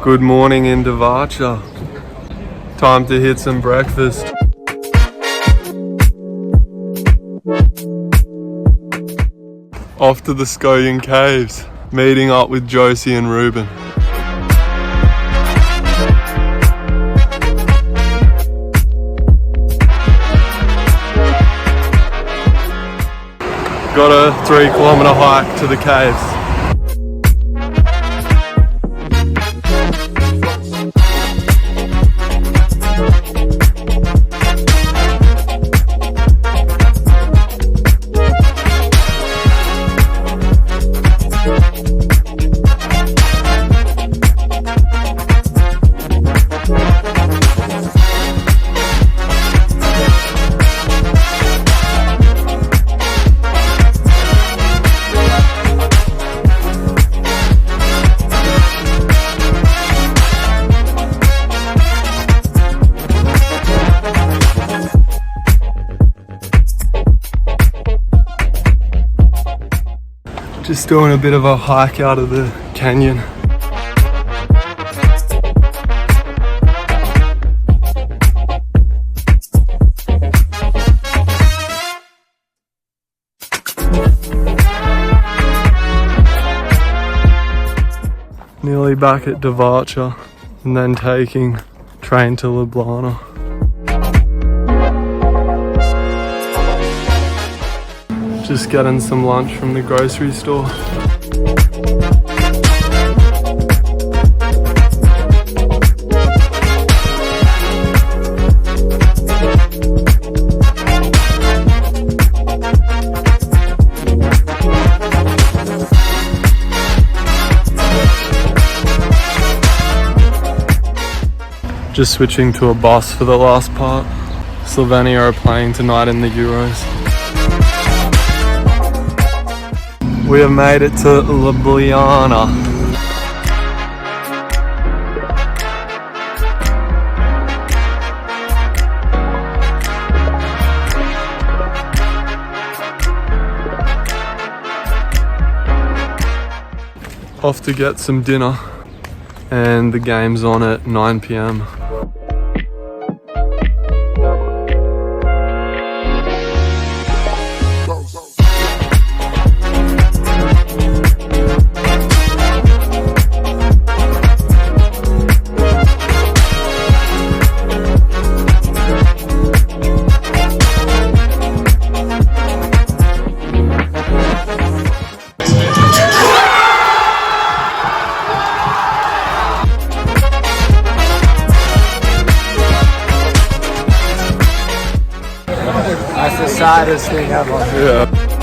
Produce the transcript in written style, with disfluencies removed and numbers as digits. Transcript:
Good morning in Devarcha. Time to hit some breakfast. Off to the Škocjan Caves, meeting up with Josie and Ruben. Got a 3-kilometer hike to the caves. Just doing a bit of a hike out of the canyon. Nearly back at Devarcha and then taking train to Ljubljana. Just getting some lunch from the grocery store. Just switching to a bus for the last part. Slovenia are playing tonight in the Euros. We have made it to Ljubljana. Off to get some dinner, and the game's on at 9 p.m. That's the saddest thing ever. Yeah.